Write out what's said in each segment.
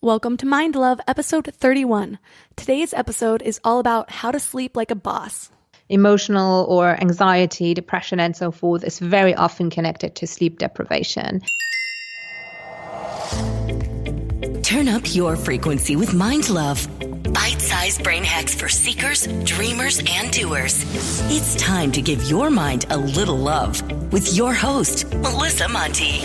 Welcome to Mind Love, episode 31. Today's episode is all about how to sleep like a boss. Emotional or anxiety, depression, and so forth is very often connected to sleep deprivation. Turn up your frequency with Mind Love. Bite-sized brain hacks for seekers, dreamers, and doers. It's time to give your mind a little love with your host, Melissa Monti.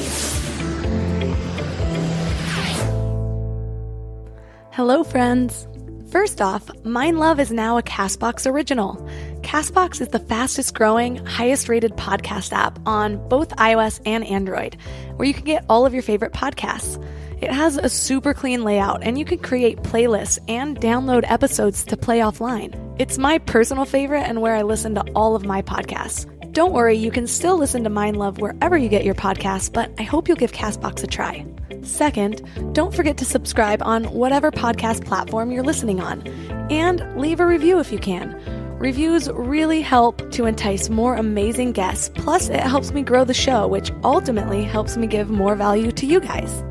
Hello, friends. First off, Mind Love is now a CastBox original. CastBox is the fastest growing, highest rated podcast app on both iOS and Android, where you can get all of your favorite podcasts. It has a super clean layout, and you can create playlists and download episodes to play offline. It's my personal favorite and where I listen to all of my podcasts. Don't worry, you can still listen to Mind Love wherever you get your podcasts, but I hope you'll give CastBox a try. Second, don't forget to subscribe on whatever podcast platform you're listening on, and leave a review if you can. Reviews really help to entice more amazing guests, plus it helps me grow the show, which ultimately helps me give more value to you guys.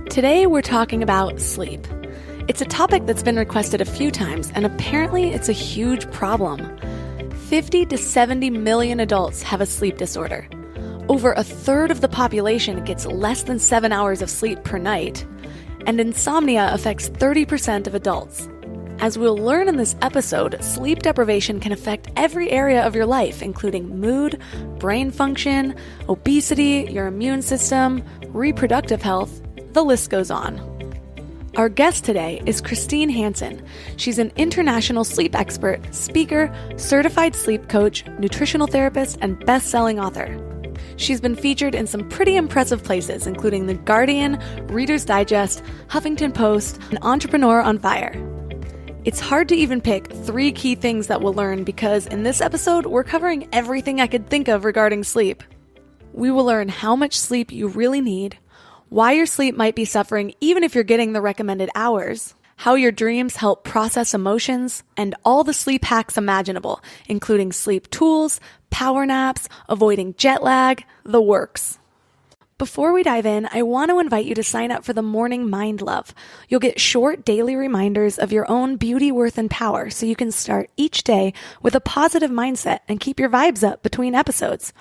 Today we're talking about sleep. It's a topic that's been requested a few times, and apparently it's a huge problem. 50 to 70 million adults have a sleep disorder. Over a third of the population gets less than 7 hours of sleep per night, and insomnia affects 30% of adults. As we'll learn in this episode, sleep deprivation can affect every area of your life, including mood, brain function, obesity, your immune system, reproductive health. The list goes on. Our guest today is Christine Hansen. She's an international sleep expert, speaker, certified sleep coach, nutritional therapist, and best-selling author. She's been featured in some pretty impressive places, including The Guardian, Reader's Digest, Huffington Post, and Entrepreneur on Fire. It's hard to even pick 3 key things that we'll learn because in this episode, we're covering everything I could think of regarding sleep. We will learn how much sleep you really need, why your sleep might be suffering even if you're getting the recommended hours, how your dreams help process emotions, and all the sleep hacks imaginable, including sleep tools, power naps, avoiding jet lag, the works. Before we dive in, I want to invite you to sign up for the Morning Mind Love. You'll get short daily reminders of your own beauty, worth, and power so you can start each day with a positive mindset and keep your vibes up between episodes.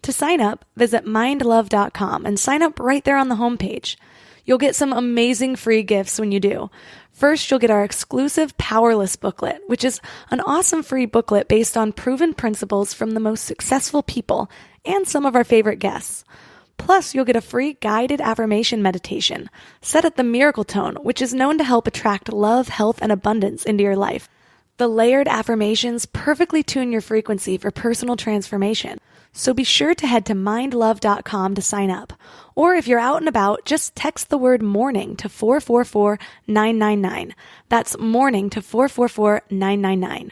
To sign up, visit mindlove.com and sign up right there on the homepage. You'll get some amazing free gifts when you do. First, you'll get our exclusive Powerless booklet, which is an awesome free booklet based on proven principles from the most successful people and some of our favorite guests. Plus, you'll get a free guided affirmation meditation set at the miracle tone, which is known to help attract love, health, and abundance into your life. The layered affirmations perfectly tune your frequency for personal transformation. So be sure to head to mindlove.com to sign up. Or if you're out and about, just text the word morning to 444-999. That's morning to 444-999.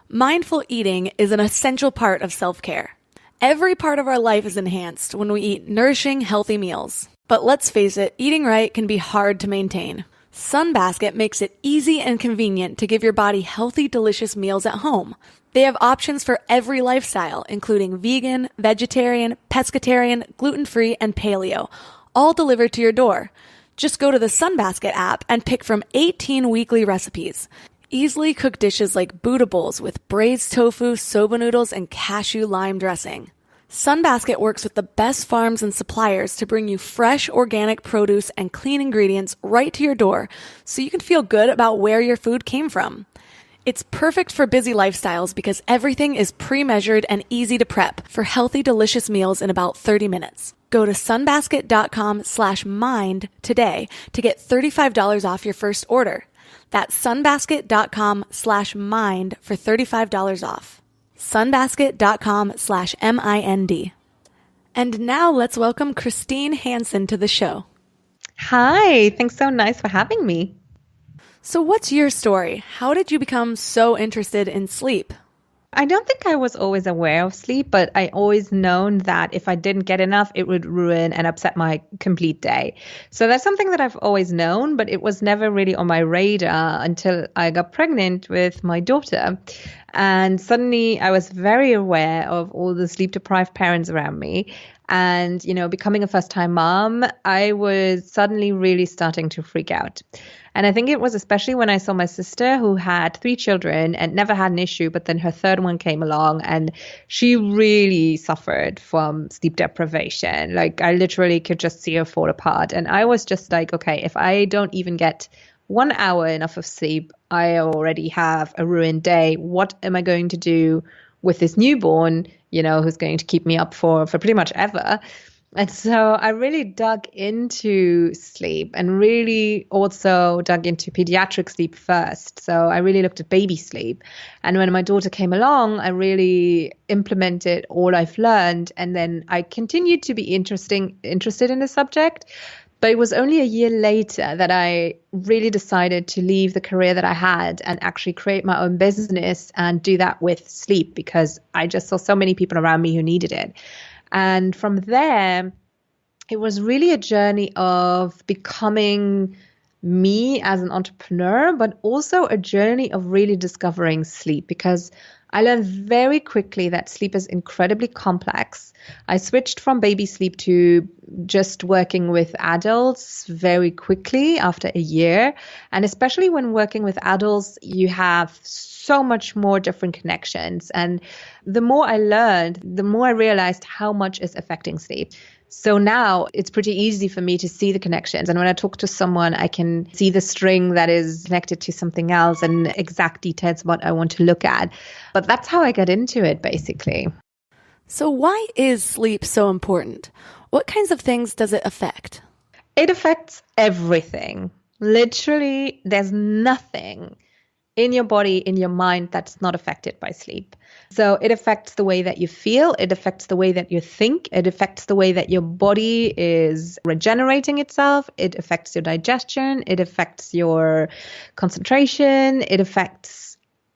Mindful eating is an essential part of self-care. Every part of our life is enhanced when we eat nourishing, healthy meals. But let's face it, eating right can be hard to maintain. Sunbasket makes it easy and convenient to give your body healthy, delicious meals at home. They have options for every lifestyle, including vegan, vegetarian, pescatarian, gluten-free, and paleo, all delivered to your door. Just go to the Sunbasket app and pick from 18 weekly recipes. Easily cook dishes like Buddha bowls with braised tofu, soba noodles, and cashew lime dressing. Sunbasket works with the best farms and suppliers to bring you fresh, organic produce and clean ingredients right to your door so you can feel good about where your food came from. It's perfect for busy lifestyles because everything is pre-measured and easy to prep for healthy, delicious meals in about 30 minutes. Go to sunbasket.com/mind today to get $35 off your first order. That's sunbasket.com/mind for $35 off. sunbasket.com/mind. And now let's welcome Christine Hansen to the show. Hi, thanks so nice for having me. So what's your story? How did you become so interested in sleep? I don't think I was always aware of sleep, but I always known that if I didn't get enough, it would ruin and upset my complete day. So that's something that I've always known, but it was never really on my radar until I got pregnant with my daughter. And suddenly I was very aware of all the sleep deprived parents around me. And, becoming a first time mom, I was suddenly really starting to freak out. And I think it was especially when I saw my sister who had 3 children and never had an issue, but then her third one came along and she really suffered from sleep deprivation. Like I literally could just see her fall apart. And I was just like, okay, if I don't even get 1 hour enough of sleep, I already have a ruined day. What am I going to do with this newborn, who's going to keep me up for pretty much ever? And so I really dug into sleep and really also dug into pediatric sleep first. So I really looked at baby sleep. And when my daughter came along, I really implemented all I've learned. And then I continued to be interested in the subject. But it was only a year later that I really decided to leave the career that I had and actually create my own business and do that with sleep, because I just saw so many people around me who needed it. And from there, it was really a journey of becoming me as an entrepreneur, but also a journey of really discovering sleep, because I learned very quickly that sleep is incredibly complex. I switched from baby sleep to just working with adults very quickly after a year. And especially when working with adults, you have so much more different connections. And the more I learned, the more I realized how much is affecting sleep. So now it's pretty easy for me to see the connections. And when I talk to someone, I can see the string that is connected to something else and exact details what I want to look at. But that's how I got into it, basically. So why is sleep so important? What kinds of things does it affect? It affects everything. Literally, there's nothing in your body, in your mind, that's not affected by sleep. So it affects the way that you feel. It affects the way that you think. It affects the way that your body is regenerating itself. It affects your digestion. It affects your concentration. It affects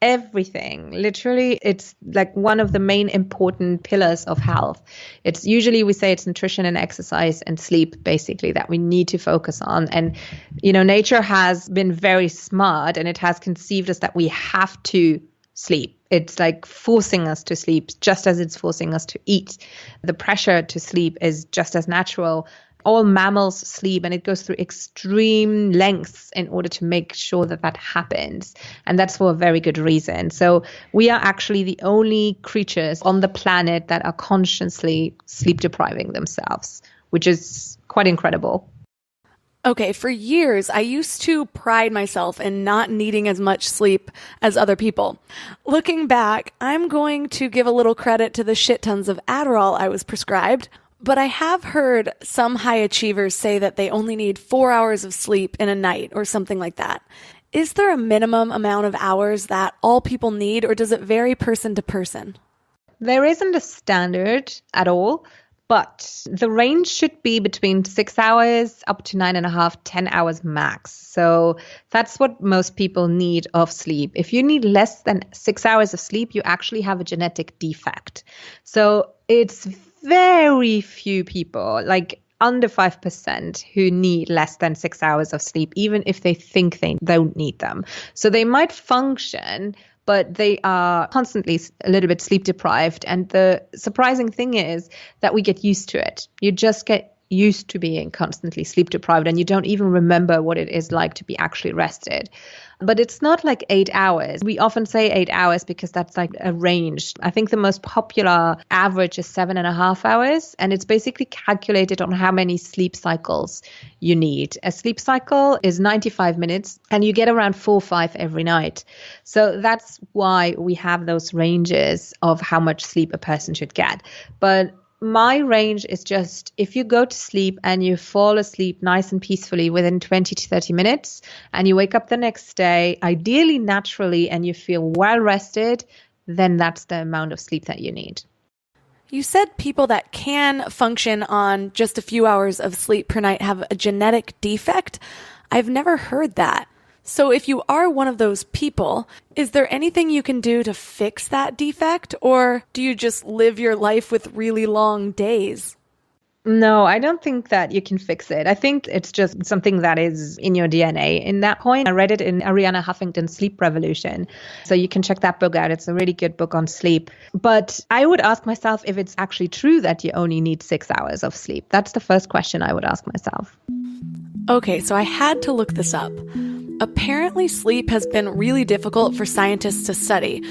everything. Literally, it's like one of the main important pillars of health. It's usually, we say it's nutrition and exercise and sleep, basically, that we need to focus on. And, nature has been very smart, and it has conceived us that we have to sleep. It's like forcing us to sleep, just as it's forcing us to eat. The pressure to sleep is just as natural. All mammals sleep, and it goes through extreme lengths in order to make sure that that happens. And that's for a very good reason. So we are actually the only creatures on the planet that are consciously sleep depriving themselves, which is quite incredible. Okay, for years, I used to pride myself in not needing as much sleep as other people. Looking back, I'm going to give a little credit to the shit tons of Adderall I was prescribed. But I have heard some high achievers say that they only need 4 hours of sleep in a night or something like that. Is there a minimum amount of hours that all people need, or does it vary person to person? There isn't a standard at all, but the range should be between 6 hours up to 9.5, 10 hours max. So that's what most people need of sleep. If you need less than 6 hours of sleep, you actually have a genetic defect. So it's very few people, like under 5%, who need less than 6 hours of sleep, even if they think they don't need them. So they might function, but they are constantly a little bit sleep deprived. And the surprising thing is that we get used to it. You just get used to being constantly sleep deprived, and you don't even remember what it is like to be actually rested. But it's not like 8 hours. We often say 8 hours because that's like a range. I think the most popular average is 7.5 hours. And it's basically calculated on how many sleep cycles you need. A sleep cycle is 95 minutes, and you get around 4 or 5 every night. So that's why we have those ranges of how much sleep a person should get. But my range is just, if you go to sleep and you fall asleep nice and peacefully within 20 to 30 minutes, and you wake up the next day, ideally naturally, and you feel well rested, then that's the amount of sleep that you need. You said people that can function on just a few hours of sleep per night have a genetic defect. I've never heard that. So if you are one of those people, is there anything you can do to fix that defect, or do you just live your life with really long days? No, I don't think that you can fix it. I think it's just something that is in your DNA. In that point, I read it in Arianna Huffington's Sleep Revolution. So you can check that book out. It's a really good book on sleep. But I would ask myself if it's actually true that you only need 6 hours of sleep. That's the first question I would ask myself. Okay, so I had to look this up. Apparently, sleep has been really difficult for scientists to study.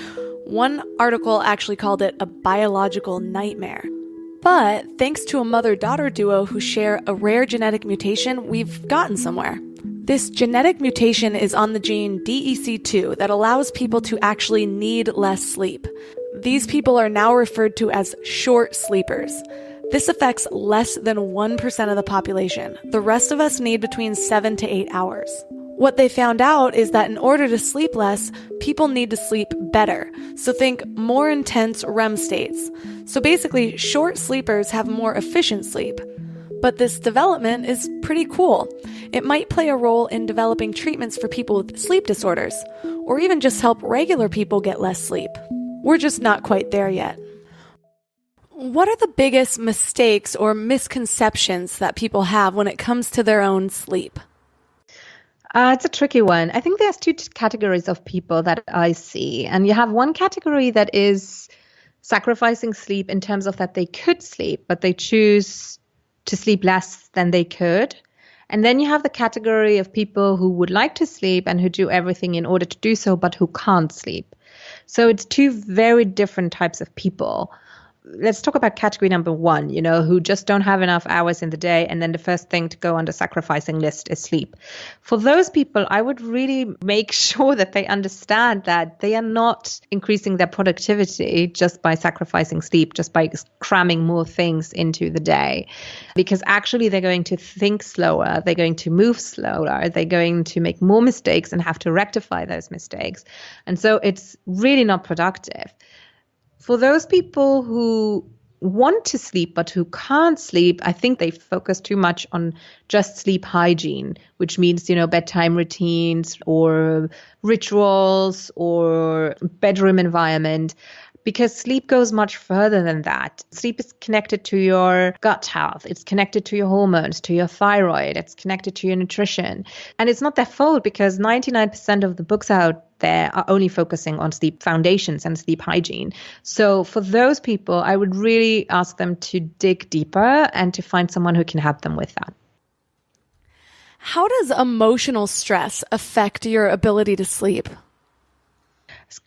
One article actually called it a biological nightmare. But thanks to a mother-daughter duo who share a rare genetic mutation, we've gotten somewhere. This genetic mutation is on the gene DEC2 that allows people to actually need less sleep. These people are now referred to as short sleepers. This affects less than 1% of the population. The rest of us need between 7 to 8 hours. What they found out is that in order to sleep less, people need to sleep better. So think more intense REM states. So basically, short sleepers have more efficient sleep. But this development is pretty cool. It might play a role in developing treatments for people with sleep disorders, or even just help regular people get less sleep. We're just not quite there yet. What are the biggest mistakes or misconceptions that people have when it comes to their own sleep? It's a tricky one. I think there's two categories of people that I see. And you have one category that is sacrificing sleep in terms of that they could sleep, but they choose to sleep less than they could. And then you have the category of people who would like to sleep and who do everything in order to do so, but who can't sleep. So it's two very different types of people. Let's talk about category number one, who just don't have enough hours in the day. And then the first thing to go on the sacrificing list is sleep. For those people, I would really make sure that they understand that they are not increasing their productivity just by sacrificing sleep, just by cramming more things into the day. Because actually they're going to think slower, they're going to move slower, they're going to make more mistakes and have to rectify those mistakes. And so it's really not productive. For those people who want to sleep but who can't sleep, I think they focus too much on just sleep hygiene, which means, bedtime routines or rituals or bedroom environment. Because sleep goes much further than that. Sleep is connected to your gut health. It's connected to your hormones, to your thyroid. It's connected to your nutrition. And it's not their fault because 99% of the books out there are only focusing on sleep foundations and sleep hygiene. So for those people, I would really ask them to dig deeper and to find someone who can help them with that. How does emotional stress affect your ability to sleep?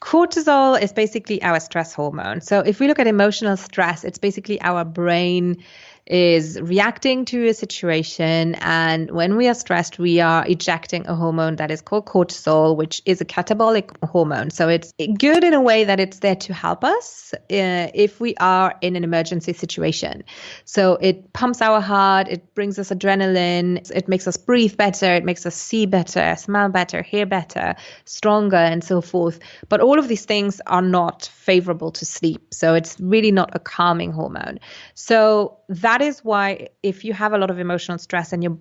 Cortisol is basically our stress hormone. So if we look at emotional stress, it's basically our brain is reacting to a situation. And when we are stressed, we are ejecting a hormone that is called cortisol, which is a catabolic hormone. So it's good in a way that it's there to help us if we are in an emergency situation. So it pumps our heart, it brings us adrenaline, it makes us breathe better, it makes us see better, smell better, hear better, stronger, and so forth. But all of these things are not favorable to sleep. So it's really not a calming hormone. So that is why if you have a lot of emotional stress and your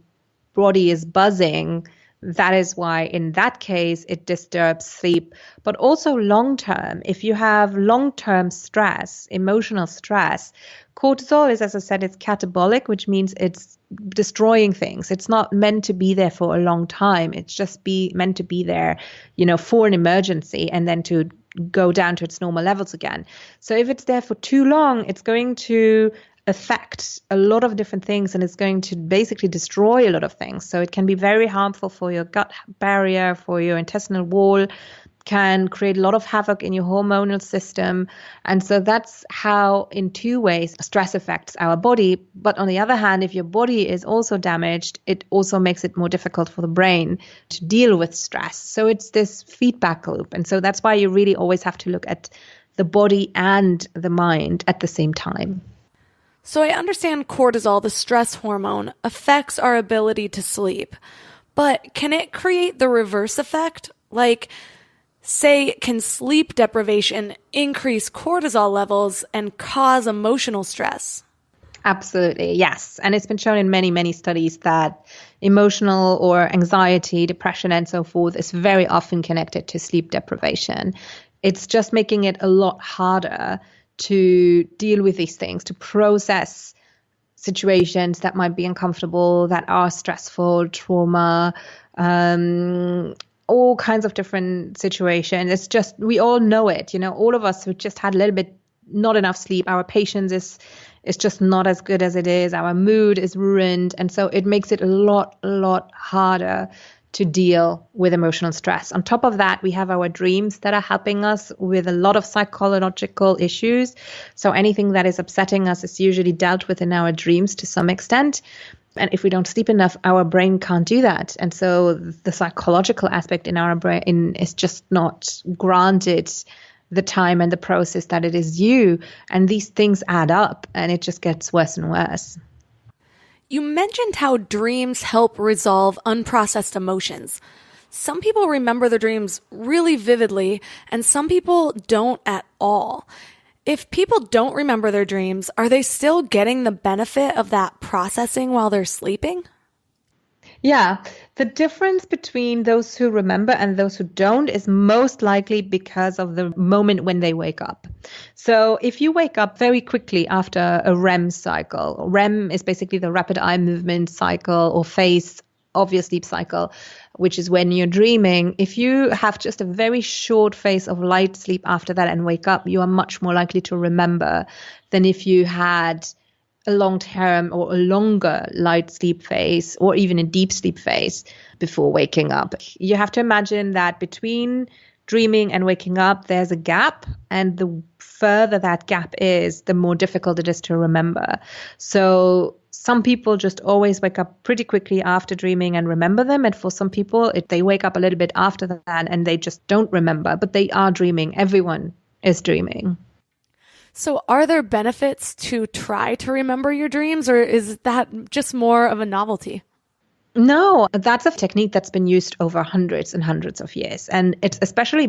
body is buzzing, that is why in that case it disturbs sleep. But also long term, if you have long-term stress, emotional stress, cortisol is, as I said, it's catabolic, which means it's destroying things. It's not meant to be there for a long time. It's just meant to be there, for an emergency and then to go down to its normal levels again. So if it's there for too long, it's going to affect a lot of different things and it's going to basically destroy a lot of things. So it can be very harmful for your gut barrier, for your intestinal wall, can create a lot of havoc in your hormonal system. And so that's how, in two ways, stress affects our body. But on the other hand, if your body is also damaged, it also makes it more difficult for the brain to deal with stress. So it's this feedback loop. And so that's why you really always have to look at the body and the mind at the same time. So I understand cortisol, the stress hormone, affects our ability to sleep. But can it create the reverse effect? Like, say, can sleep deprivation increase cortisol levels and cause emotional stress? Absolutely, yes. And it's been shown in many, many studies that emotional or anxiety, depression, and so forth is very often connected to sleep deprivation. It's just making it a lot harder to deal with these things, to process situations that might be uncomfortable, that are stressful, trauma, all kinds of different situations. It's just, we all know it, all of us who just had a little bit not enough sleep. Our patience is just not as good as it is. Our mood is ruined. And so it makes it a lot harder to deal with emotional stress. On top of that, we have our dreams that are helping us with a lot of psychological issues. So anything that is upsetting us is usually dealt with in our dreams to some extent. And if we don't sleep enough, our brain can't do that. And so the psychological aspect in our brain is just not granted the time and the process that it is due. And these things add up and it just gets worse and worse. You mentioned how dreams help resolve unprocessed emotions. Some people remember their dreams really vividly, and some people don't at all. If people don't remember their dreams, are they still getting the benefit of that processing while they're sleeping? Yeah, the difference between those who remember and those who don't is most likely because of the moment when they wake up. So if you wake up very quickly after a REM cycle, REM is basically the rapid eye movement cycle or phase of your sleep cycle, which is when you're dreaming. If you have just a very short phase of light sleep after that and wake up, you are much more likely to remember than if you had a long-term or a longer light sleep phase or even a deep sleep phase before waking up. You have to imagine that between dreaming and waking up, there's a gap, and the further that gap is, the more difficult it is to remember. So some people just always wake up pretty quickly after dreaming and remember them. And for some people, they wake up a little bit after that and they just don't remember, but they are dreaming. Everyone is dreaming. So are there benefits to try to remember your dreams, or is that just more of a novelty? No, that's a technique that's been used over hundreds and hundreds of years. And it's especially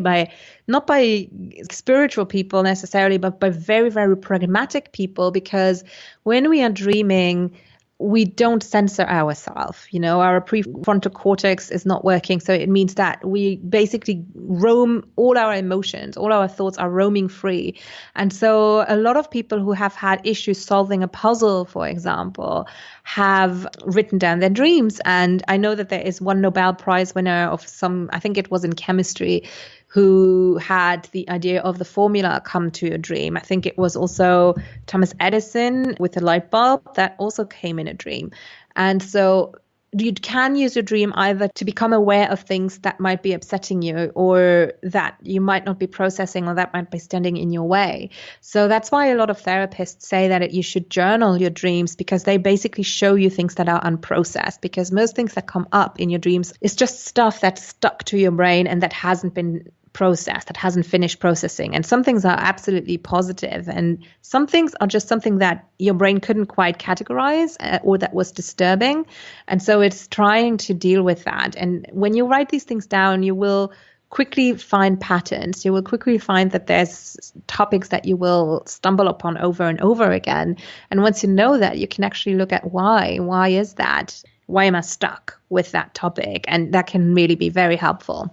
not by spiritual people necessarily, but by very, very pragmatic people, because when we are dreaming, we don't censor ourselves. Our prefrontal cortex is not working. So it means that we basically roam, all our emotions, all our thoughts are roaming free. And so a lot of people who have had issues solving a puzzle, for example, have written down their dreams. And I know that there is one Nobel Prize winner of I think it was in chemistry, who had the idea of the formula come to a dream. I think it was also Thomas Edison with the light bulb that also came in a dream. And so you can use your dream either to become aware of things that might be upsetting you or that you might not be processing or that might be standing in your way. So that's why a lot of therapists say that you should journal your dreams, because they basically show you things that are unprocessed, because most things that come up in your dreams is just stuff that's stuck to your brain and that hasn't been processed, that hasn't finished processing. And some things are absolutely positive, and some things are just something that your brain couldn't quite categorize or that was disturbing. And so it's trying to deal with that. And when you write these things down, you will quickly find patterns. You will quickly find that there's topics that you will stumble upon over and over again. And once you know that, you can actually look at why. Why is that? Why am I stuck with that topic? And that can really be very helpful.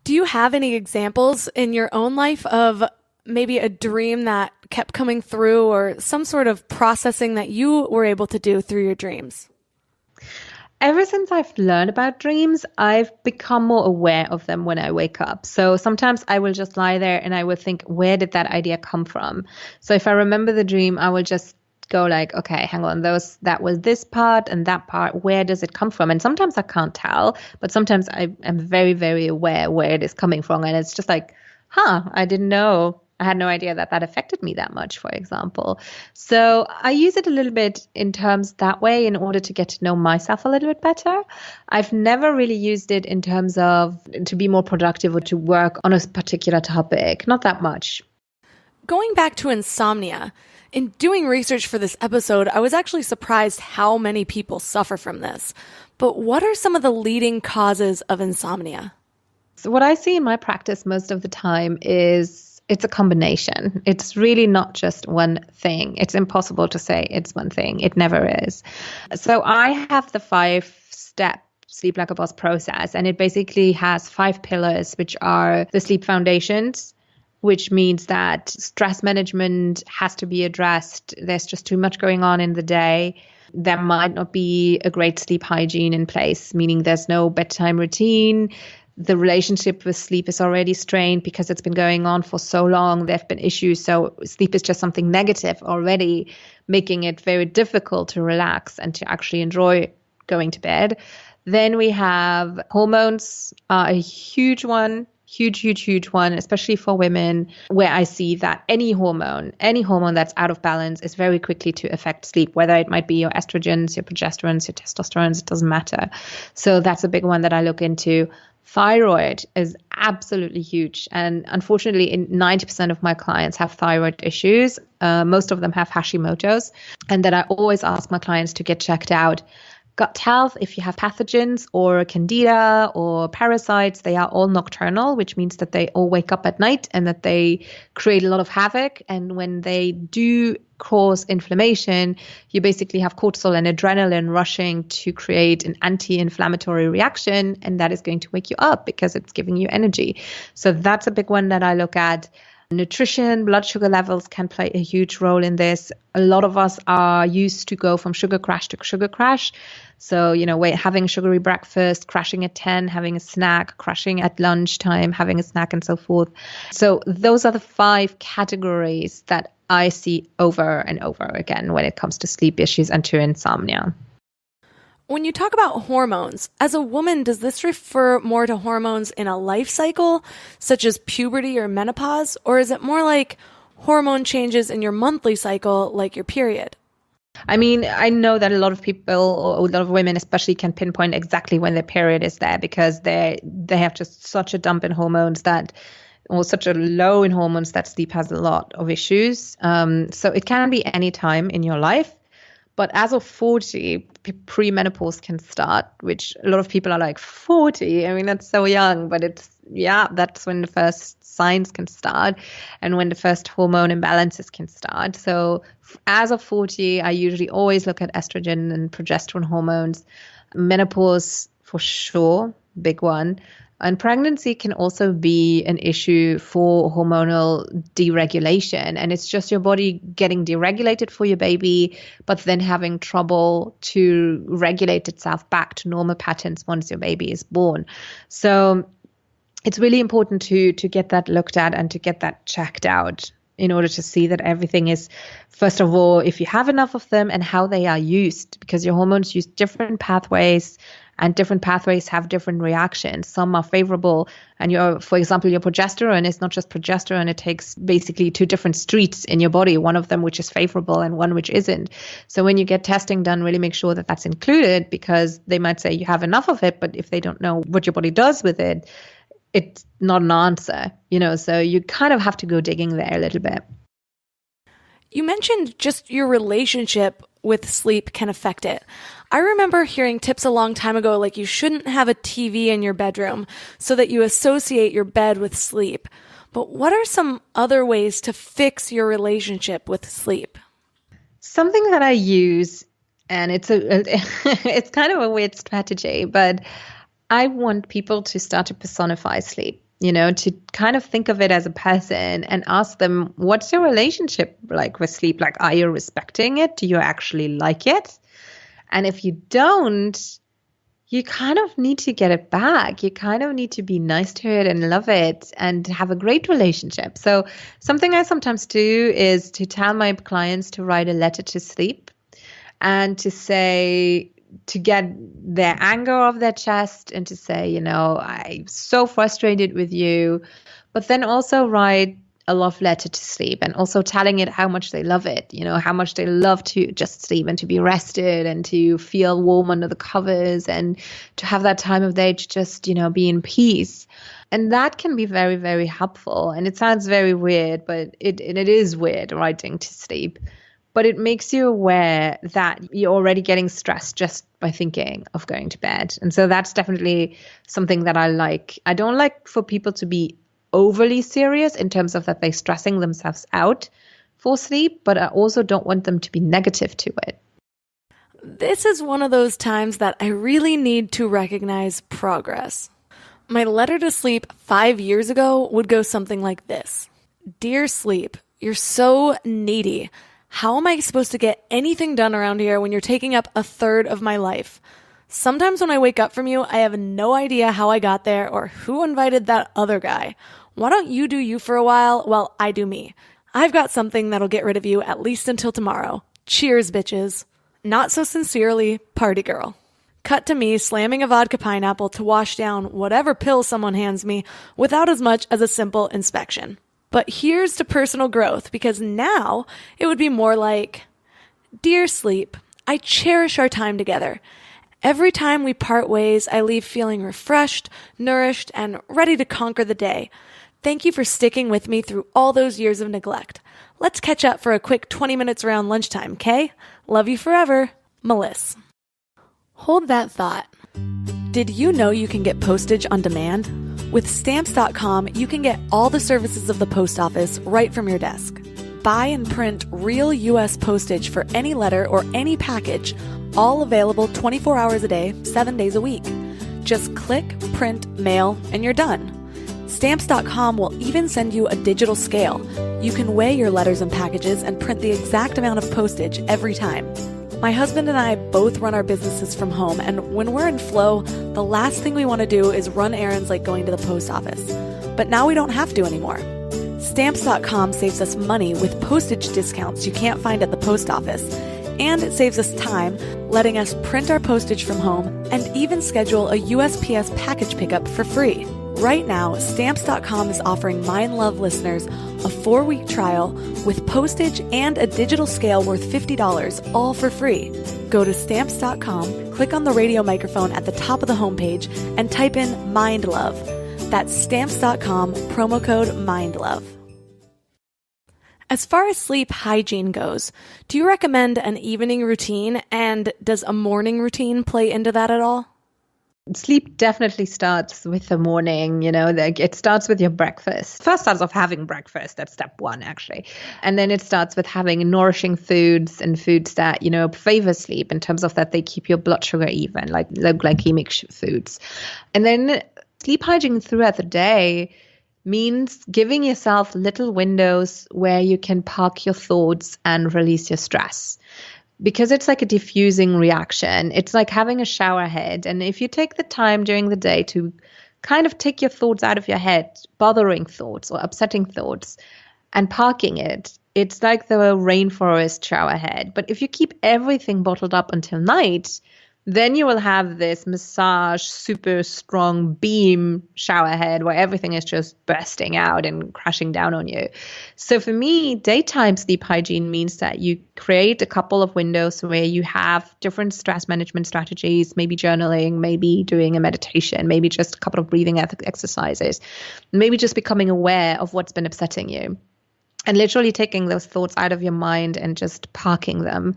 Do you have any examples in your own life of maybe a dream that kept coming through, or some sort of processing that you were able to do through your dreams? Ever since I've learned about dreams, I've become more aware of them when I wake up. So sometimes I will just lie there and I will think, where did that idea come from? So if I remember the dream, I will just go like, okay, hang on, that was this part and that part, where does it come from? And sometimes I can't tell, but sometimes I am very, very aware where it is coming from. And it's just like, I didn't know. I had no idea that affected me that much, for example. So I use it a little bit in terms that way in order to get to know myself a little bit better. I've never really used it in terms of to be more productive or to work on a particular topic. Not that much. Going back to insomnia, in doing research for this episode, I was actually surprised how many people suffer from this. But what are some of the leading causes of insomnia? So what I see in my practice most of the time is it's a combination. It's really not just one thing. It's impossible to say it's one thing. It never is. So I have the 5-step Sleep Like a Boss process, and it basically has 5 pillars, which are the sleep foundations, which means that stress management has to be addressed. There's just too much going on in the day. There might not be a great sleep hygiene in place, meaning there's no bedtime routine. The relationship with sleep is already strained because it's been going on for so long. There have been issues. So sleep is just something negative already, making it very difficult to relax and to actually enjoy going to bed. Then we have hormones, a huge one. Huge one, especially for women, where I see that any hormone that's out of balance is very quickly to affect sleep, whether it might be your estrogens, your progesterones, your testosterones, it doesn't matter. So that's a big one that I look into. Thyroid is absolutely huge. And unfortunately, 90% of my clients have thyroid issues. Most of them have Hashimoto's. And then I always ask my clients to get checked out. Gut health, if you have pathogens or candida or parasites, they are all nocturnal, which means that they all wake up at night and that they create a lot of havoc. And when they do cause inflammation, you basically have cortisol and adrenaline rushing to create an anti-inflammatory reaction, and that is going to wake you up because it's giving you energy. So that's a big one that I look at. Nutrition, blood sugar levels can play a huge role in this. A lot of us are used to go from sugar crash to sugar crash. So, having a sugary breakfast, crashing at 10, having a snack, crashing at lunchtime, having a snack, and so forth. So those are the 5 categories that I see over and over again when it comes to sleep issues and to insomnia. When you talk about hormones, as a woman, does this refer more to hormones in a life cycle, such as puberty or menopause, or is it more like hormone changes in your monthly cycle, like your period? I mean, I know that a lot of people, or a lot of women especially, can pinpoint exactly when their period is there because they have just such a dump in hormones or such a low in hormones that sleep has a lot of issues. So it can be any time in your life. But as of 40, premenopause can start, which a lot of people are like, 40? I mean, that's so young, but that's when the first signs can start and when the first hormone imbalances can start. So as of 40, I usually always look at estrogen and progesterone hormones. Menopause, for sure, big one. And pregnancy can also be an issue for hormonal deregulation. And it's just your body getting deregulated for your baby, but then having trouble to regulate itself back to normal patterns once your baby is born. So it's really important to get that looked at and to get that checked out in order to see that everything is, first of all, if you have enough of them and how they are used, because your hormones use different pathways and different pathways have different reactions. Some are favorable. And for example, your progesterone is not just progesterone. It takes basically 2 different streets in your body, one of them which is favorable and one which isn't. So when you get testing done, really make sure that that's included, because they might say you have enough of it, but if they don't know what your body does with it, it's not an answer, so you kind of have to go digging there a little bit. You mentioned just your relationship with sleep can affect it. I remember hearing tips a long time ago, like you shouldn't have a TV in your bedroom so that you associate your bed with sleep. But what are some other ways to fix your relationship with sleep? Something that I use, and it's kind of a weird strategy, but I want people to start to personify sleep, to kind of think of it as a person and ask them, what's your relationship like with sleep? Like, are you respecting it? Do you actually like it? And if you don't, you kind of need to get it back. You kind of need to be nice to it and love it and have a great relationship. So something I sometimes do is to tell my clients to write a letter to sleep and to say, to get their anger off their chest and to say, I'm so frustrated with you, but then also write a love letter to sleep and also telling it how much they love it, how much they love to just sleep and to be rested and to feel warm under the covers and to have that time of day to just, be in peace. And that can be very, very helpful. And it sounds very weird, but it is weird writing to sleep. But it makes you aware that you're already getting stressed just by thinking of going to bed. And so that's definitely something that I like. I don't like for people to be overly serious in terms of that they're stressing themselves out for sleep, but I also don't want them to be negative to it. This is one of those times that I really need to recognize progress. My letter to sleep 5 years ago would go something like this. Dear sleep, you're so needy. How am I supposed to get anything done around here when you're taking up a third of my life? Sometimes when I wake up from you, I have no idea how I got there or who invited that other guy. Why don't you do you for a while while I do me? I've got something that'll get rid of you at least until tomorrow. Cheers, bitches. Not so sincerely, Party Girl. Cut to me slamming a vodka pineapple to wash down whatever pill someone hands me without as much as a simple inspection. But here's to personal growth, because now it would be more like, Dear sleep, I cherish our time together. Every time we part ways, I leave feeling refreshed, nourished, and ready to conquer the day. Thank you for sticking with me through all those years of neglect. Let's catch up for a quick 20 minutes around lunchtime, okay? Love you forever, Melissa. Hold that thought. Did you know you can get postage on demand? With Stamps.com, you can get all the services of the post office right from your desk. Buy and print real U.S. postage for any letter or any package, all available 24 hours a day, 7 days a week. Just click, print, mail, and you're done. Stamps.com will even send you a digital scale. You can weigh your letters and packages and print the exact amount of postage every time. My husband and I both run our businesses from home, and when we're in flow, the last thing we want to do is run errands like going to the post office. But now we don't have to anymore. Stamps.com saves us money with postage discounts you can't find at the post office, and it saves us time, letting us print our postage from home and even schedule a USPS package pickup for free. Right now, Stamps.com is offering Mind Love listeners a 4-week trial with postage and a digital scale worth $50, all for free. Go to Stamps.com, click on the radio microphone at the top of the homepage, and type in Mind Love. That's Stamps.com, promo code MINDLOVE. As far as sleep hygiene goes, do you recommend an evening routine, and does a morning routine play into that at all? Sleep definitely starts with the morning, it starts with your breakfast. First starts off having breakfast. That's step one, actually. And then it starts with having nourishing foods and foods that, favor sleep in terms of that they keep your blood sugar even, like low glycemic foods. And then sleep hygiene throughout the day means giving yourself little windows where you can park your thoughts and release your stress. Because it's like a diffusing reaction. It's like having a shower head. And if you take the time during the day to kind of take your thoughts out of your head, bothering thoughts or upsetting thoughts, and parking it, it's like the rainforest shower head. But if you keep everything bottled up until night, then you will have this massage, super strong beam shower head where everything is just bursting out and crashing down on you. So for me, daytime sleep hygiene means that you create a couple of windows where you have different stress management strategies, maybe journaling, maybe doing a meditation, maybe just a couple of breathing exercises, maybe just becoming aware of what's been upsetting you. And literally taking those thoughts out of your mind and just parking them.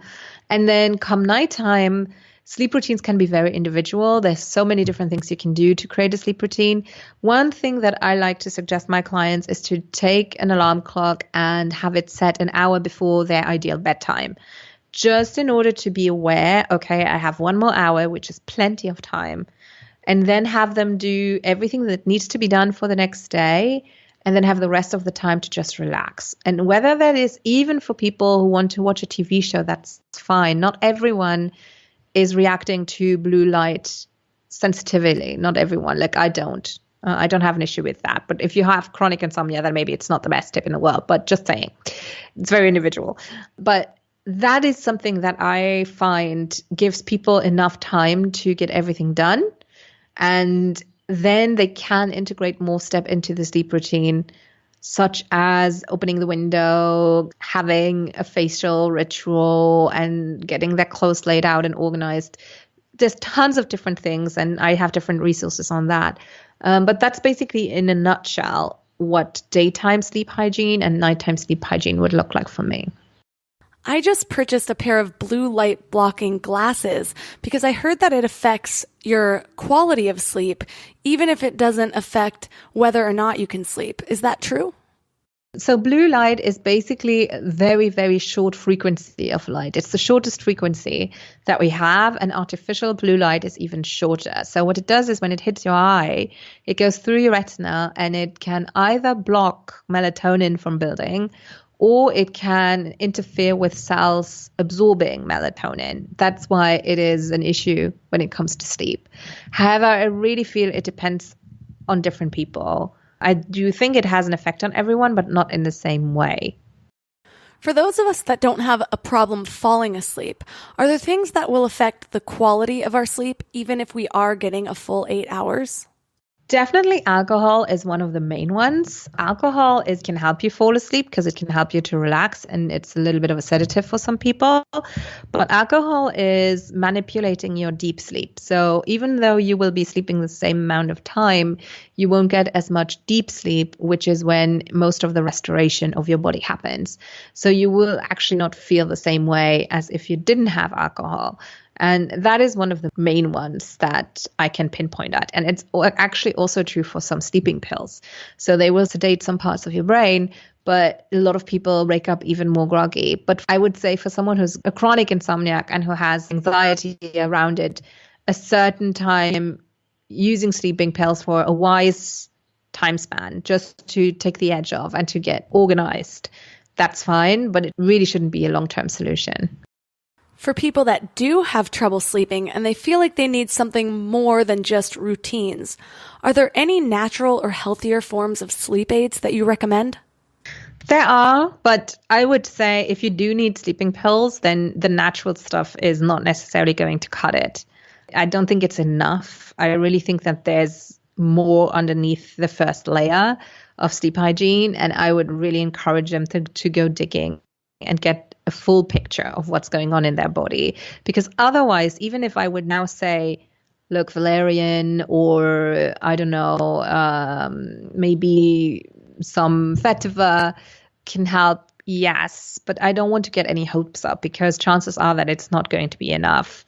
And then come nighttime, sleep routines can be very individual. There's so many different things you can do to create a sleep routine. One thing that I like to suggest my clients is to take an alarm clock and have it set an hour before their ideal bedtime, just in order to be aware, okay, I have 1 more hour, which is plenty of time, and then have them do everything that needs to be done for the next day, and then have the rest of the time to just relax. And whether that is even for people who want to watch a TV show, that's fine. Not everyone is reacting to blue light sensitively. Not everyone. Like I don't have an issue with that. But if you have chronic insomnia, then maybe it's not the best tip in the world. But just saying, it's very individual. But that is something that I find gives people enough time to get everything done. And then they can integrate more step into the sleep routine, such as opening the window, having a facial ritual, and getting their clothes laid out and organized. There's tons of different things, and I have different resources on that. But that's basically, in a nutshell, what daytime sleep hygiene and nighttime sleep hygiene would look like for me. I just purchased a pair of blue light blocking glasses because I heard that it affects your quality of sleep, even if it doesn't affect whether or not you can sleep. Is that true? So blue light is basically a very, very short frequency of light. It's the shortest frequency that we have, and artificial blue light is even shorter. So what it does is when it hits your eye, it goes through your retina and it can either block melatonin from building, or it can interfere with cells absorbing melatonin. That's why it is an issue when it comes to sleep. However, I really feel it depends on different people. I do think it has an effect on everyone, but not in the same way. For those of us that don't have a problem falling asleep, are there things that will affect the quality of our sleep, even if we are getting a full 8 hours? Definitely alcohol is one of the main ones. Alcohol can help you fall asleep because it can help you to relax, and it's a little bit of a sedative for some people. But alcohol is manipulating your deep sleep. So even though you will be sleeping the same amount of time, you won't get as much deep sleep, which is when most of the restoration of your body happens. So you will actually not feel the same way as if you didn't have alcohol. And that is one of the main ones that I can pinpoint at. And it's actually also true for some sleeping pills. So they will sedate some parts of your brain, but a lot of people wake up even more groggy. But I would say for someone who's a chronic insomniac and who has anxiety around it, a certain time using sleeping pills for a wise time span, just to take the edge off and to get organized, that's fine, but it really shouldn't be a long-term solution. For people that do have trouble sleeping and they feel like they need something more than just routines, are there any natural or healthier forms of sleep aids that you recommend? There are, but I would say if you do need sleeping pills, then the natural stuff is not necessarily going to cut it. I don't think it's enough. I really think that there's more underneath the first layer of sleep hygiene, and I would really encourage them to go digging and get a full picture of what's going on in their body. Because otherwise, even if I would now say, look, valerian or I don't know, maybe some vetiver can help, yes, but I don't want to get any hopes up because chances are that it's not going to be enough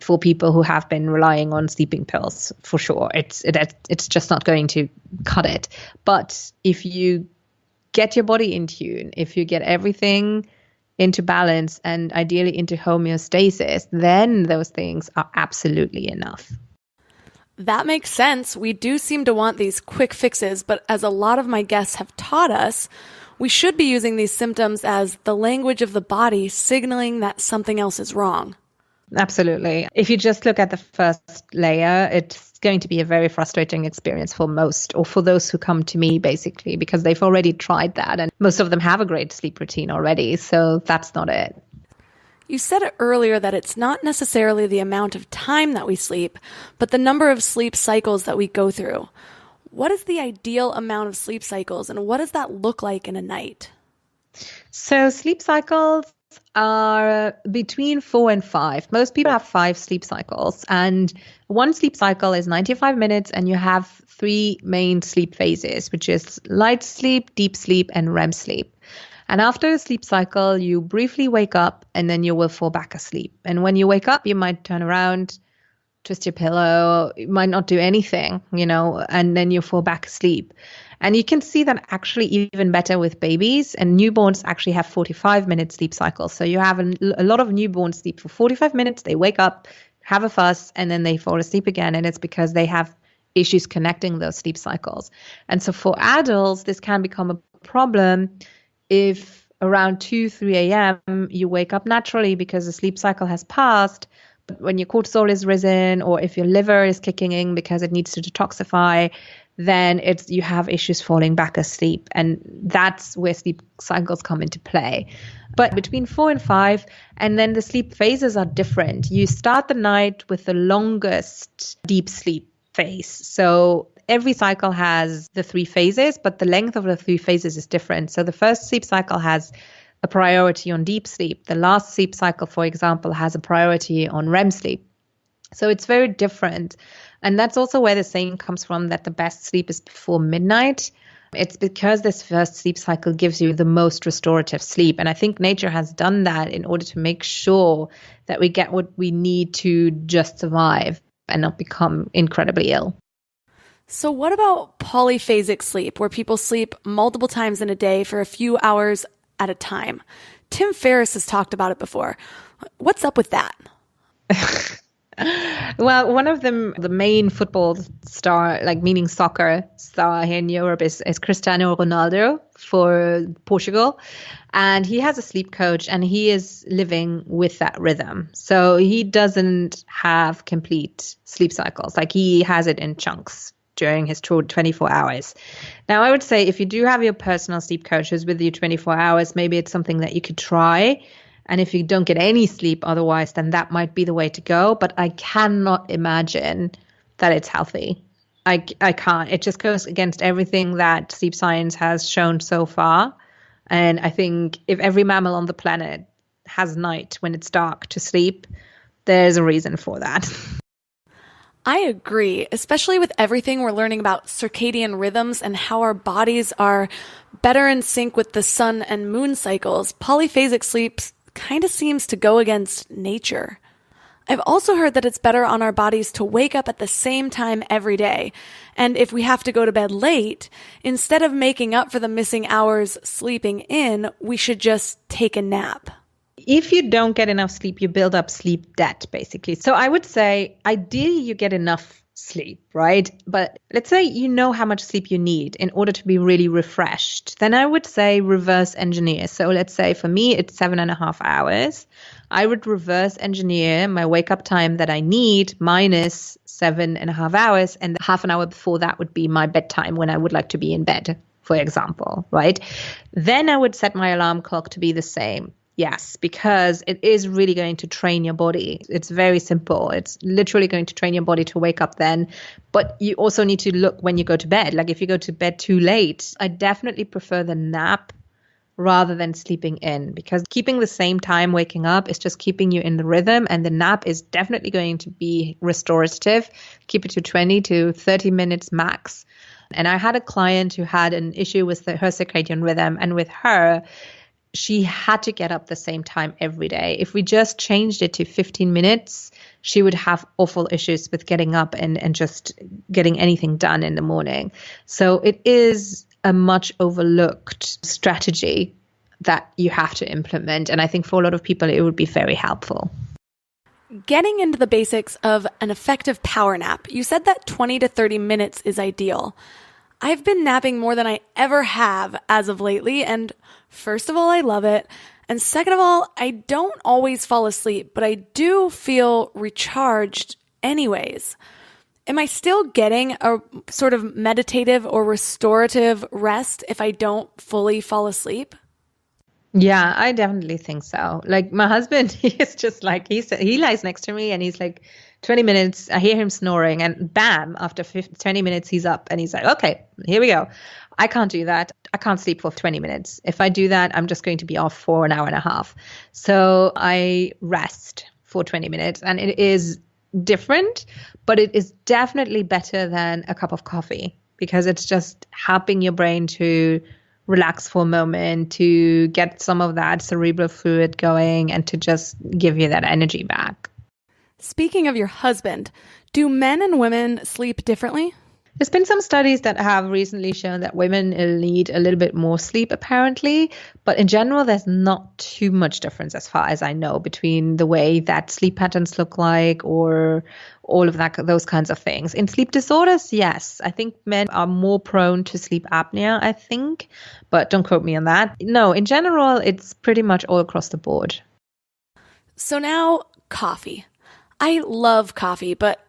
for people who have been relying on sleeping pills, for sure. It's just not going to cut it. But if you get your body in tune, if you get everything into balance and ideally into homeostasis, then those things are absolutely enough. That makes sense. We do seem to want these quick fixes, but as a lot of my guests have taught us, we should be using these symptoms as the language of the body signaling that something else is wrong. Absolutely. If you just look at the first layer, it's going to be a very frustrating experience for most, or for those who come to me, basically, because they've already tried that. And most of them have a great sleep routine already. So that's not it. You said it earlier that it's not necessarily the amount of time that we sleep, but the number of sleep cycles that we go through. What is the ideal amount of sleep cycles, and what does that look like in a night? So sleep cycles are between 4 and 5. Most people have 5 sleep cycles, and one sleep cycle is 95 minutes, and you have 3 main sleep phases, which is light sleep, deep sleep, and REM sleep. And after a sleep cycle, you briefly wake up and then you will fall back asleep. And when you wake up, you might turn around, twist your pillow, you might not do anything, and then you fall back asleep. And you can see that actually even better with babies, and newborns actually have 45-minute sleep cycles. So you have a lot of newborns sleep for 45 minutes, they wake up, have a fuss, and then they fall asleep again. And it's because they have issues connecting those sleep cycles. And so for adults, this can become a problem if around 2-3 a.m. you wake up naturally because the sleep cycle has passed, but when your cortisol is risen, or if your liver is kicking in because it needs to detoxify, then you have issues falling back asleep. And that's where sleep cycles come into play. But between 4 and 5, and then the sleep phases are different. You start the night with the longest deep sleep phase. So every cycle has the 3 phases, but the length of the 3 phases is different. So the first sleep cycle has a priority on deep sleep. The last sleep cycle, for example, has a priority on REM sleep. So it's very different. And that's also where the saying comes from that the best sleep is before midnight. It's because this first sleep cycle gives you the most restorative sleep. And I think nature has done that in order to make sure that we get what we need to just survive and not become incredibly ill. So what about polyphasic sleep, where people sleep multiple times in a day for a few hours at a time? Tim Ferriss has talked about it before. What's up with that? Well, one of them, the main football star, like meaning soccer star here in Europe, is Cristiano Ronaldo for Portugal. And he has a sleep coach and he is living with that rhythm. So he doesn't have complete sleep cycles. Like he has it in chunks during his 24 hours. Now, I would say if you do have your personal sleep coach who's with you 24 hours, maybe it's something that you could try. And if you don't get any sleep otherwise, then that might be the way to go. But I cannot imagine that it's healthy. I can't. It just goes against everything that sleep science has shown so far. And I think if every mammal on the planet has night when it's dark to sleep, there's a reason for that. I agree, especially with everything we're learning about circadian rhythms and how our bodies are better in sync with the sun and moon cycles. Polyphasic sleep kind of seems to go against nature. I've also heard that it's better on our bodies to wake up at the same time every day. And if we have to go to bed late, instead of making up for the missing hours sleeping in, we should just take a nap. If you don't get enough sleep, you build up sleep debt, basically. So I would say, ideally, you get enough sleep, right? But let's say you know how much sleep you need in order to be really refreshed. Then I would say reverse engineer. So let's say for me, it's 7.5 hours. I would reverse engineer my wake up time that I need minus 7.5 hours. And half an hour before that would be my bedtime when I would like to be in bed, for example, right? Then I would set my alarm clock to be the same. Yes, because it is really going to train your body. It's very simple. It's literally going to train your body to wake up then. But you also need to look when you go to bed. Like if you go to bed too late, I definitely prefer the nap rather than sleeping in, because keeping the same time waking up is just keeping you in the rhythm. And the nap is definitely going to be restorative. Keep it to 20 to 30 minutes max. And I had a client who had an issue with her circadian rhythm, and with her, she had to get up the same time every day. If we just changed it to 15 minutes, she would have awful issues with getting up and just getting anything done in the morning. So it is a much overlooked strategy that you have to implement. And I think for a lot of people, it would be very helpful. Getting into the basics of an effective power nap, you said that 20 to 30 minutes is ideal. I've been napping more than I ever have as of lately, and first of all, I love it. And second of all, I don't always fall asleep, but I do feel recharged anyways. Am I still getting a sort of meditative or restorative rest if I don't fully fall asleep? Yeah, I definitely think so. Like my husband, he is just like, he lies next to me and he's like, 20 minutes, I hear him snoring and bam, after 20 minutes, he's up and he's like, okay, here we go. I can't do that. I can't sleep for 20 minutes. If I do that, I'm just going to be off for an hour and a half. So I rest for 20 minutes and it is different, but it is definitely better than a cup of coffee because it's just helping your brain to relax for a moment, to get some of that cerebral fluid going and to just give you that energy back. Speaking of your husband, do men and women sleep differently? There's been some studies that have recently shown that women need a little bit more sleep, apparently. But in general, there's not too much difference as far as I know between the way that sleep patterns look like or all of that, those kinds of things. In sleep disorders, yes, I think men are more prone to sleep apnea, I think. But don't quote me on that. No, in general, it's pretty much all across the board. So now, coffee. I love coffee, but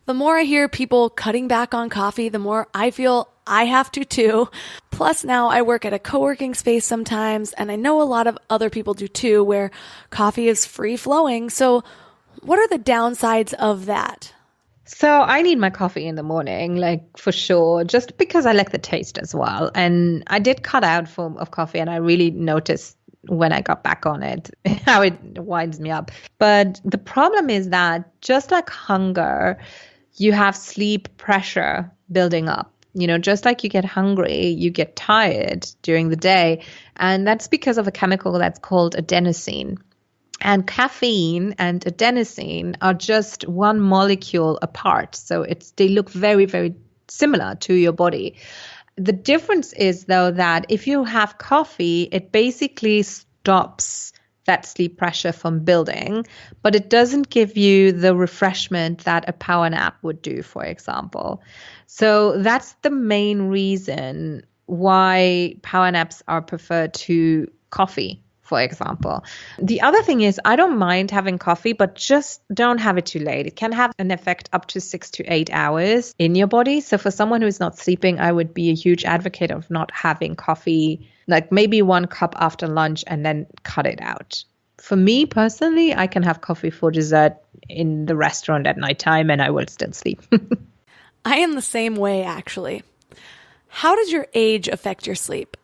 the more I hear people cutting back on coffee, the more I feel I have to too. Plus now I work at a co-working space sometimes, and I know a lot of other people do too, where coffee is free flowing. So what are the downsides of that? So I need my coffee in the morning, like for sure, just because I like the taste as well. And I did cut out of coffee and I really noticed when I got back on it, how it winds me up. But the problem is that just like hunger, you have sleep pressure building up. You know, just like you get hungry, you get tired during the day. And that's because of a chemical that's called adenosine. And caffeine and adenosine are just one molecule apart. So they look very, very similar to your body. The difference is, though, that if you have coffee, it basically stops that sleep pressure from building, but it doesn't give you the refreshment that a power nap would do, for example. So that's the main reason why power naps are preferred to coffee, for example. The other thing is, I don't mind having coffee, but just don't have it too late. It can have an effect up to 6 to 8 hours in your body. So for someone who is not sleeping, I would be a huge advocate of not having coffee, like maybe 1 cup after lunch and then cut it out. For me personally, I can have coffee for dessert in the restaurant at nighttime and I will still sleep. I am the same way, actually. How does your age affect your sleep?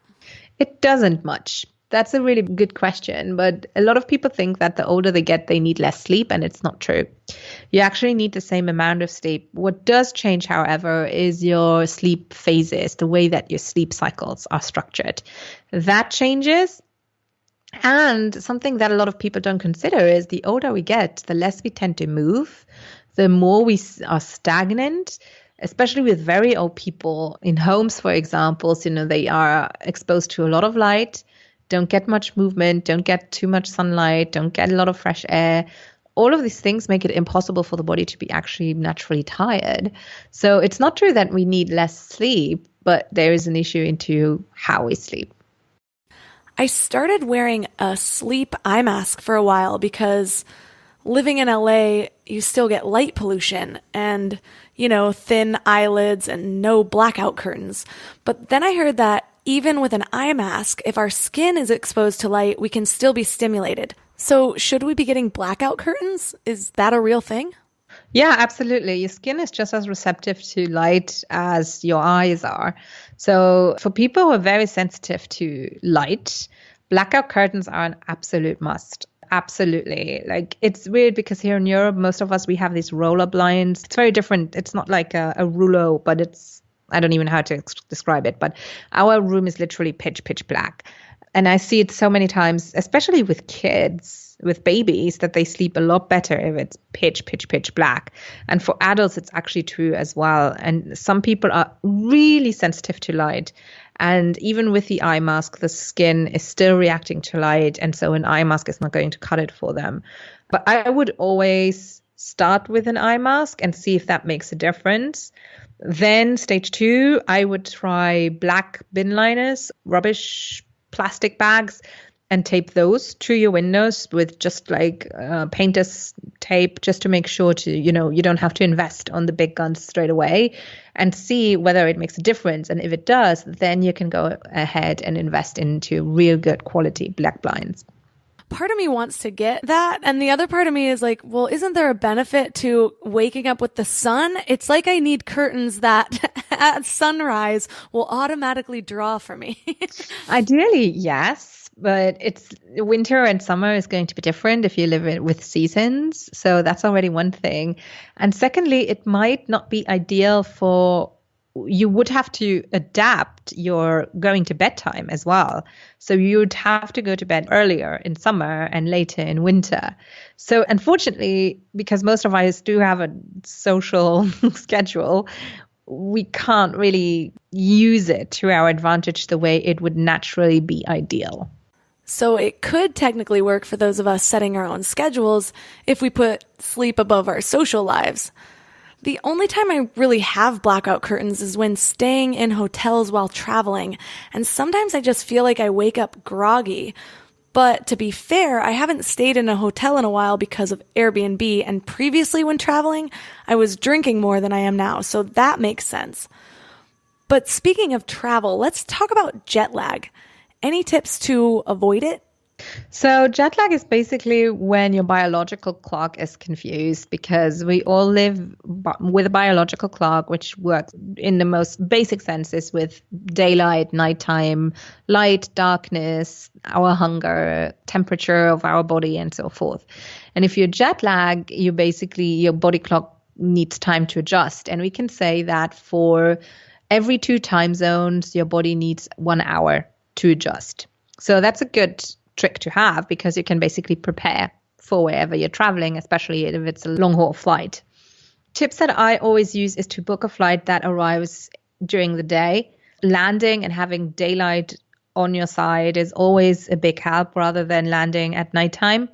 It doesn't much. That's a really good question, but a lot of people think that the older they get, they need less sleep, and it's not true. You actually need the same amount of sleep. What does change, however, is your sleep phases, the way that your sleep cycles are structured. That changes. And something that a lot of people don't consider is the older we get, the less we tend to move, the more we are stagnant, especially with very old people in homes, for example. They are exposed to a lot of light, don't get much movement, don't get too much sunlight, don't get a lot of fresh air. All of these things make it impossible for the body to be actually naturally tired. So it's not true that we need less sleep, but there is an issue into how we sleep. I started wearing a sleep eye mask for a while because living in LA, you still get light pollution and, thin eyelids and no blackout curtains. But then I heard that even with an eye mask, if our skin is exposed to light, we can still be stimulated. So should we be getting blackout curtains? Is that a real thing? Yeah, absolutely. Your skin is just as receptive to light as your eyes are. So for people who are very sensitive to light, blackout curtains are an absolute must. Absolutely. Like, it's weird because here in Europe, most of us, we have these roller blinds. It's very different. It's not like a rouleau, but I don't even know how to describe it, but our room is literally pitch black. And I see it so many times, especially with kids, with babies, that they sleep a lot better if it's pitch black. And for adults, it's actually true as well. And some people are really sensitive to light. And even with the eye mask, the skin is still reacting to light. And so an eye mask is not going to cut it for them. But I would always start with an eye mask and see if that makes a difference. Then stage 2, I would try black bin liners, rubbish plastic bags, and tape those to your windows with just like painter's tape, just to make sure you don't have to invest on the big guns straight away, and see whether it makes a difference. And if it does, then you can go ahead and invest into real good quality black blinds. Part of me wants to get that. And the other part of me is like, well, isn't there a benefit to waking up with the sun? It's like I need curtains that at sunrise will automatically draw for me. Ideally, yes. But it's winter and summer is going to be different if you live it with seasons. So that's already one thing. And secondly, it might not be ideal you would have to adapt your going to bed time as well. So you'd have to go to bed earlier in summer and later in winter. So unfortunately, because most of us do have a social schedule, we can't really use it to our advantage the way it would naturally be ideal. So it could technically work for those of us setting our own schedules if we put sleep above our social lives. The only time I really have blackout curtains is when staying in hotels while traveling, and sometimes I just feel like I wake up groggy. But to be fair, I haven't stayed in a hotel in a while because of Airbnb, and previously when traveling, I was drinking more than I am now, so that makes sense. But speaking of travel, let's talk about jet lag. Any tips to avoid it? So jet lag is basically when your biological clock is confused, because we all live with a biological clock which works in the most basic senses with daylight, nighttime, light, darkness, our hunger, temperature of our body, and so forth. And if you're jet lag, your body clock needs time to adjust. And we can say that for every 2 time zones, your body needs 1 hour to adjust. So that's a good trick to have, because you can basically prepare for wherever you're traveling, especially if it's a long haul flight. Tips that I always use is to book a flight that arrives during the day. Landing and having daylight on your side is always a big help rather than landing at nighttime.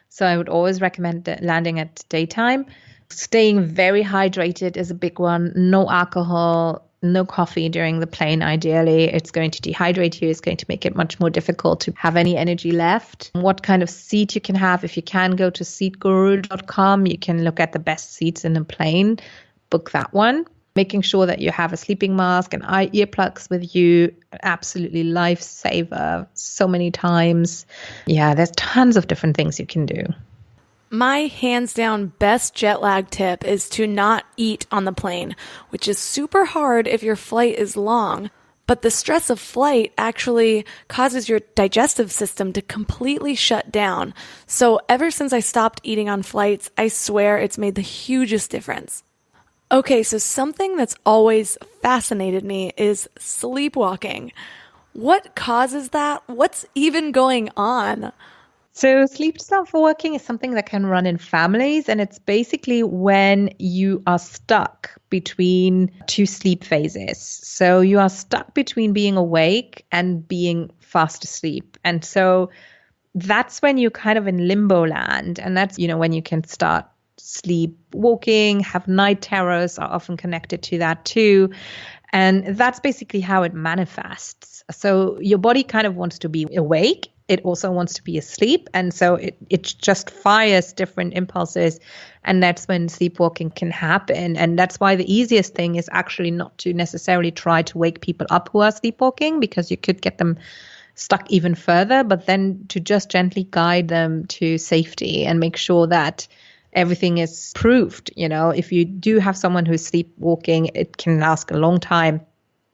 So I would always recommend landing at daytime. Staying very hydrated is a big one. No alcohol, no coffee during the plane, ideally. It's going to dehydrate you. It's going to make it much more difficult to have any energy left. What kind of seat you can have. If you can go to seatguru.com, you can look at the best seats in a plane. Book that one. Making sure that you have a sleeping mask and earplugs with you, absolutely lifesaver so many times. Yeah, there's tons of different things you can do. My hands down best jet lag tip is to not eat on the plane, which is super hard if your flight is long. But the stress of flight actually causes your digestive system to completely shut down. So ever since I stopped eating on flights, I swear it's made the hugest difference. Okay, so something that's always fascinated me is sleepwalking. What causes that? What's even going on? So sleepwalking is something that can run in families, and it's basically when you are stuck between two sleep phases. So you are stuck between being awake and being fast asleep. And so that's when you're kind of in limbo land. And that's, when you can start sleepwalking, have night terrors are often connected to that too. And that's basically how it manifests. So your body kind of wants to be awake. It also wants to be asleep. And so it just fires different impulses. And that's when sleepwalking can happen. And that's why the easiest thing is actually not to necessarily try to wake people up who are sleepwalking, because you could get them stuck even further, but then to just gently guide them to safety and make sure that everything is proved. If you do have someone who's sleepwalking, it can last a long time.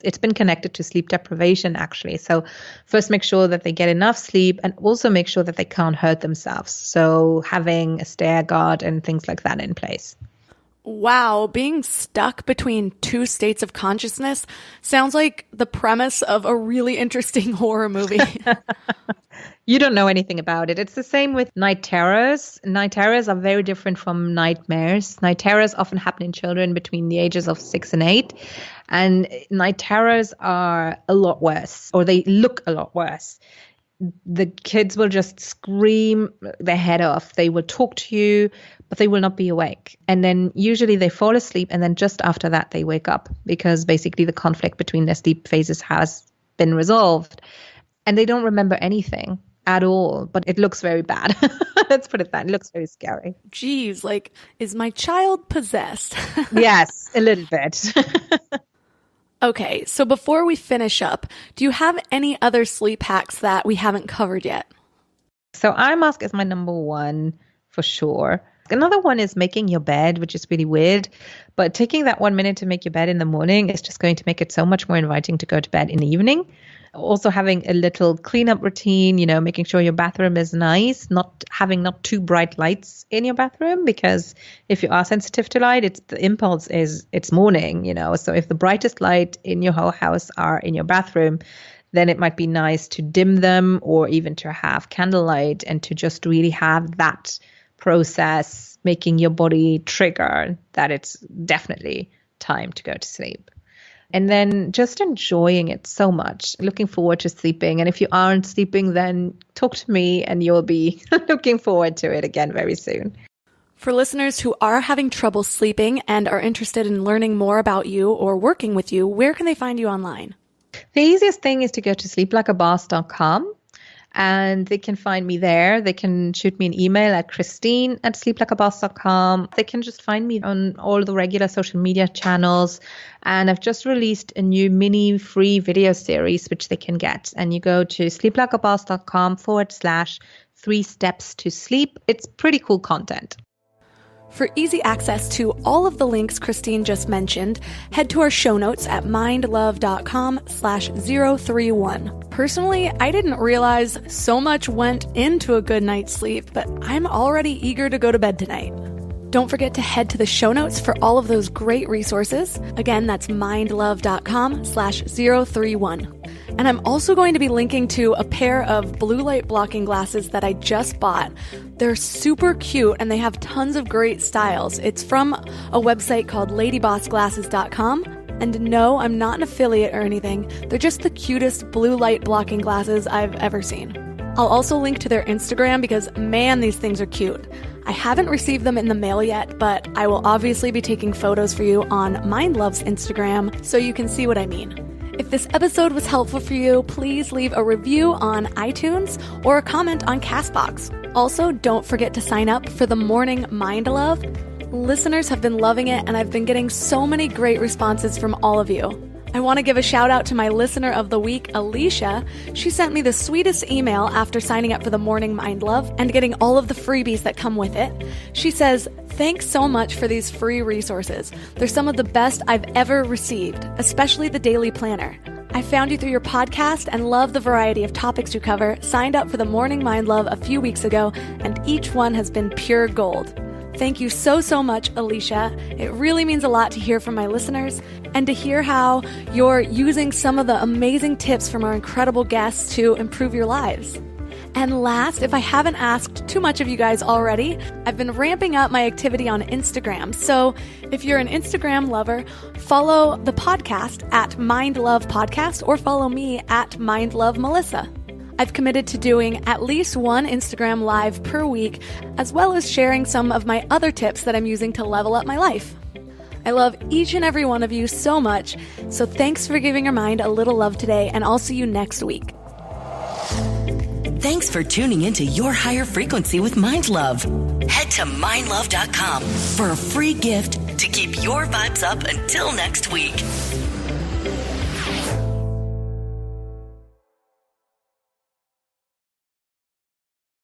It's been connected to sleep deprivation, actually. So first, make sure that they get enough sleep and also make sure that they can't hurt themselves. So having a stair guard and things like that in place. Wow, being stuck between two states of consciousness sounds like the premise of a really interesting horror movie. You don't know anything about it. It's the same with night terrors. Night terrors are very different from nightmares. Night terrors often happen in children between the ages of 6 and 8. And night terrors are a lot worse, or they look a lot worse. The kids will just scream their head off. They will talk to you, but they will not be awake. And then usually they fall asleep, and then just after that they wake up, because basically the conflict between their sleep phases has been resolved. And they don't remember anything at all, but it looks very bad. Let's put it that. It looks very scary. Geez, is my child possessed? Yes, a little bit. Okay, so before we finish up, do you have any other sleep hacks that we haven't covered yet? So eye mask is my number one for sure. Another one is making your bed, which is really weird. But taking that 1 minute to make your bed in the morning is just going to make it so much more inviting to go to bed in the evening. Also having a little cleanup routine, making sure your bathroom is nice, not too bright lights in your bathroom, because if you are sensitive to light, the impulse is it's morning, So if the brightest light in your whole house are in your bathroom, then it might be nice to dim them, or even to have candlelight, and to just really have that process making your body trigger that it's definitely time to go to sleep. And then just enjoying it so much, looking forward to sleeping. And if you aren't sleeping, then talk to me and you'll be looking forward to it again very soon. For listeners who are having trouble sleeping and are interested in learning more about you or working with you, where can they find you online? The easiest thing is to go to sleeplikeaboss.com. And they can find me there. They can shoot me an email at christine@sleeplikeaboss.com. They can just find me on all the regular social media channels. And I've just released a new mini free video series, which they can get. And you go to sleeplikeaboss.com/3 steps to sleep. It's pretty cool content. For easy access to all of the links Christine just mentioned, head to our show notes at mindlove.com/031. Personally, I didn't realize so much went into a good night's sleep, but I'm already eager to go to bed tonight. Don't forget to head to the show notes for all of those great resources. Again, that's mindlove.com/031. And I'm also going to be linking to a pair of blue light blocking glasses that I just bought. They're super cute and they have tons of great styles. It's from a website called ladybossglasses.com. And no, I'm not an affiliate or anything. They're just the cutest blue light blocking glasses I've ever seen. I'll also link to their Instagram because, man, these things are cute. I haven't received them in the mail yet, but I will obviously be taking photos for you on Mind Love's Instagram so you can see what I mean. If this episode was helpful for you, please leave a review on iTunes or a comment on CastBox. Also, don't forget to sign up for the Morning Mind Love. Listeners have been loving it, and I've been getting so many great responses from all of you. I want to give a shout out to my listener of the week, Alicia. She sent me the sweetest email after signing up for the Morning Mind Love and getting all of the freebies that come with it. She says, "Thanks so much for these free resources. They're some of the best I've ever received, especially the daily planner. I found you through your podcast and love the variety of topics you cover. Signed up for the Morning Mind Love a few weeks ago, and each one has been pure gold." Thank you so, so much, Alicia. It really means a lot to hear from my listeners and to hear how you're using some of the amazing tips from our incredible guests to improve your lives. And last, if I haven't asked too much of you guys already, I've been ramping up my activity on Instagram. So if you're an Instagram lover, follow the podcast at Mind Love Podcast or follow me at Mind Love Melissa. I've committed to doing at least one Instagram live per week, as well as sharing some of my other tips that I'm using to level up my life. I love each and every one of you so much, so thanks for giving your mind a little love today, and I'll see you next week. Thanks for tuning into Your Higher Frequency with Mind Love. Head to mindlove.com for a free gift to keep your vibes up until next week.